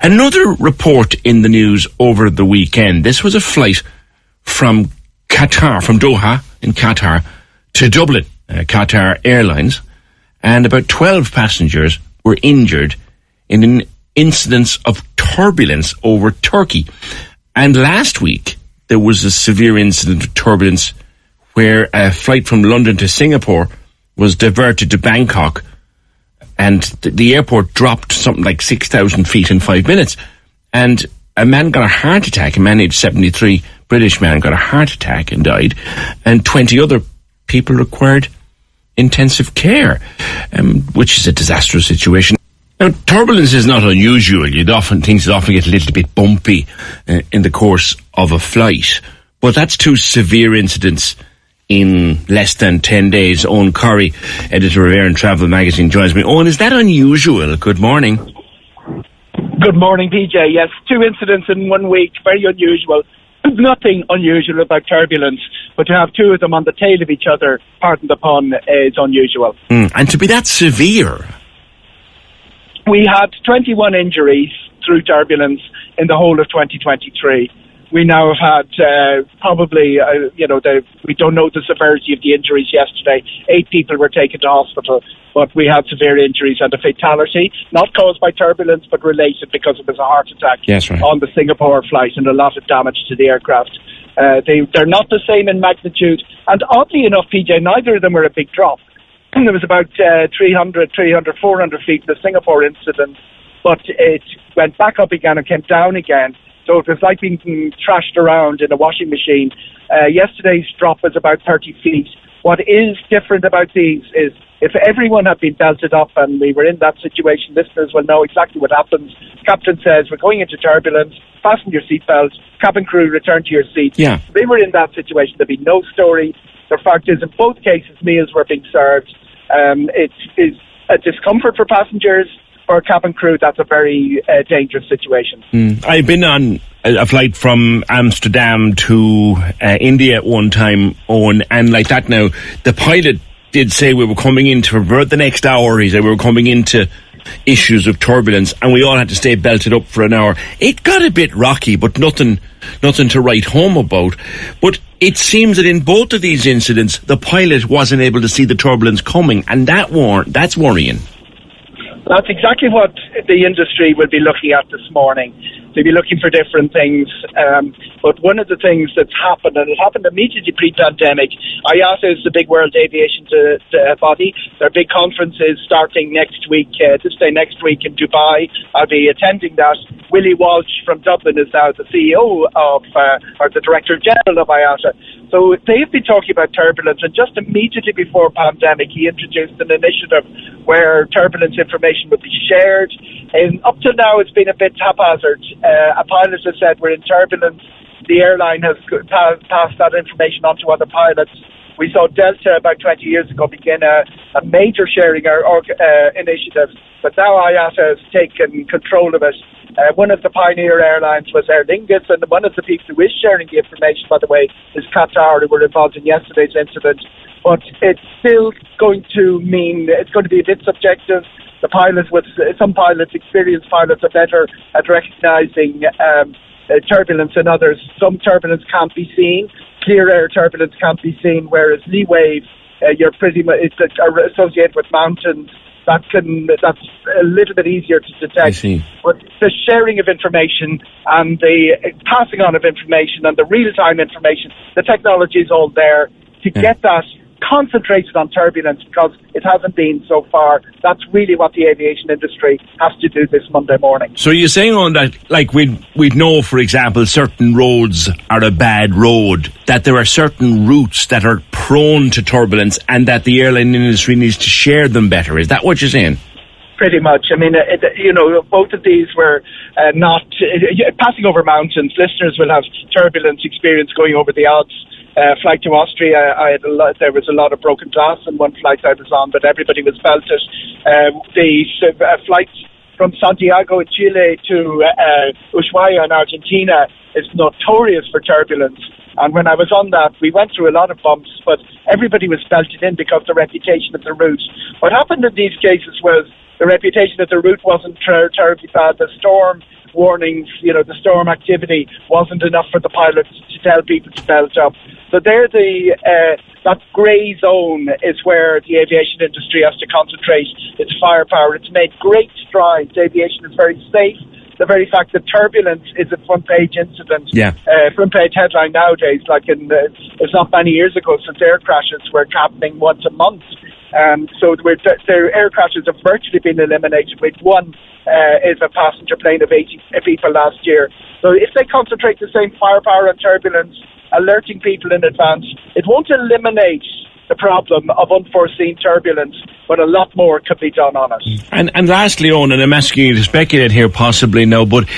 Another report in the news over the weekend. This was a flight from Qatar, from Doha in Qatar to Dublin, Qatar Airlines, and about 12 passengers were injured in an incidence of turbulence over Turkey. And last week, there was a severe incident of turbulence where a flight from London to Singapore was diverted to Bangkok, and the airport dropped something like 6,000 feet in 5 minutes. And a man got a heart attack, a man aged 73, British man, got a heart attack and died, and 20 other people required intensive care, which is a disastrous situation. Now, turbulence is not unusual. Things often get a little bit bumpy in the course of a flight, but that's two severe incidents in less than 10 days. Eoghan Corry, editor of Air and Travel magazine, joins me. Eoghan, is that unusual? Good morning. Good morning, PJ. Yes, 2 incidents in 1 week, very unusual. There's nothing unusual about turbulence, but to have 2 of them on the tail of each other, pardon the pun, is unusual. And to be that severe? We had 21 injuries through turbulence in the whole of 2023. We now have had we don't know the severity of the injuries yesterday. 8 people were taken to hospital, but we had severe injuries and a fatality, not caused by turbulence, but related because it was a heart attack on the Singapore flight, and a lot of damage to the aircraft. They're not the same in magnitude, and oddly enough, PJ, neither of them were a big drop. There was about 400 feet in the Singapore incident, but it went back up again and came down again. So it was like being trashed around in a washing machine. Yesterday's drop was about 30 feet. What is different about these is if everyone had been belted up and we were in that situation, listeners will know exactly what happens. Captain says, we're going into turbulence, fasten your seatbelts, cabin crew, return to your seats. Yeah. If they were in that situation, there'd be no story. The fact is, in both cases, meals were being served. It is a discomfort for passengers. For a cabin crew, that's a very dangerous situation. I've been on a flight from Amsterdam to India at one time, Eoghan, and like that now, the pilot did say we were coming into, for the next hour, he said we were coming into issues of turbulence, and we all had to stay belted up for an hour. It got a bit rocky, but nothing to write home about. But it seems that in both of these incidents, the pilot wasn't able to see the turbulence coming, and that's worrying. That's exactly what the industry will be looking at this morning. They'll be looking for different things. But one of the things that's happened, and it happened immediately pre-pandemic, IATA is the big world aviation body. Their big conference is starting next week, this day next week in Dubai. I'll be attending that. Willie Walsh from Dublin is now the CEO of, or the Director General of IATA. So they've been talking about turbulence, and just immediately before pandemic, he introduced an initiative where turbulence information would be shared. And up till now, it's been a bit haphazard. A pilot has said we're in turbulence. The airline has passed that information on to other pilots. We saw Delta about 20 years ago begin a major sharing initiative, but now IATA has taken control of it. One of the pioneer airlines was Aer Lingus, and one of the people who is sharing the information, by the way, is Qatar, who were involved in yesterday's incident. But it's still going to mean it's going to be a bit subjective. The pilots, some pilots, experienced pilots, are better at recognising turbulence than others. Some turbulence can't be seen. Clear air turbulence can't be seen, whereas lee wave, you're pretty much it's associated with mountains. That's a little bit easier to detect. I see. But the sharing of information and the passing on of information and the real-time information, the technology is all there to get that concentrated on turbulence, because it hasn't been so far. That's really what the aviation industry has to do this Monday morning. So you're saying on that, like we'd know, for example, certain roads are a bad road, that there are certain routes that are prone to turbulence, and that the airline industry needs to share them better. Is that what you're saying? Pretty much. I mean, both of these were not passing over mountains. Listeners will have turbulence experience going over the Alps. Flight to Austria, there was a lot of broken glass in one flight I was on, but everybody was belted. The flight from Santiago in Chile to Ushuaia in Argentina is notorious for turbulence. And when I was on that, we went through a lot of bumps, but everybody was belted in because of the reputation of the route. What happened in these cases was the reputation that the route wasn't terribly bad. The storm warnings, the storm activity wasn't enough for the pilots to tell people to belt up. So that grey zone is where the aviation industry has to concentrate its firepower. It's made great strides. Aviation is very safe. The very fact that turbulence is a front-page incident, front-page headline nowadays, it's not many years ago since air crashes were happening once a month. So their air crashes have virtually been eliminated, with one is a passenger plane of 80 people last year. So if they concentrate the same firepower on turbulence, alerting people in advance, it won't eliminate the problem of unforeseen turbulence, but a lot more could be done on it. And lastly, Eoghan, and I'm asking you to speculate here possibly now, but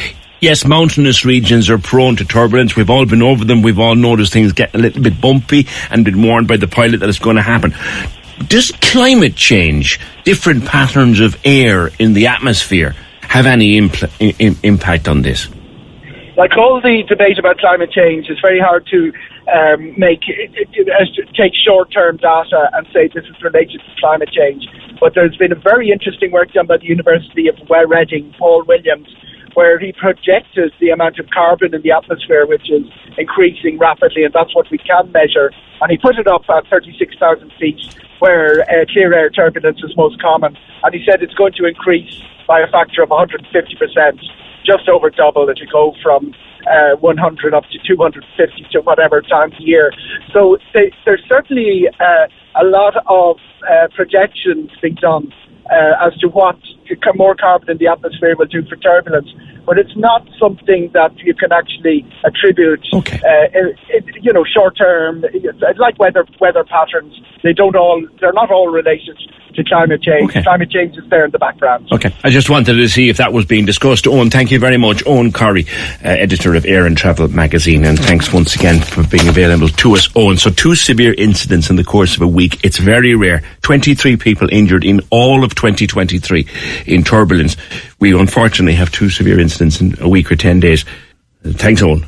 yes, mountainous regions are prone to turbulence. We've all been over them. We've all noticed things get a little bit bumpy and been warned by the pilot that it's going to happen. Does climate change, different patterns of air in the atmosphere, have any impact on this? Like all the debate about climate change, it's very hard to take short-term data and say this is related to climate change. But there's been a very interesting work done by the University of Reading, Paul Williams, where he projected the amount of carbon in the atmosphere, which is increasing rapidly, and that's what we can measure. And he put it up at 36,000 feet, where clear air turbulence is most common. And he said it's going to increase by a factor of 150%, just over double. It will go from 100 up to 250 to whatever times a year. So there's certainly a lot of projections being done as to what more carbon in the atmosphere will do for turbulence, but it's not something that you can actually attribute. Short term, like weather patterns. They're not all related to climate change. Okay. Climate change is there in the background. Okay, I just wanted to see if that was being discussed. Eoghan, thank you very much. Eoghan Corry, editor of Air and Travel magazine, and thanks once again for being available to us, Eoghan. So 2 severe incidents in the course of a week. It's very rare. 23 people injured in all of 2023 in turbulence. We unfortunately have 2 severe incidents in a week or 10 days. Thanks, Eoghan.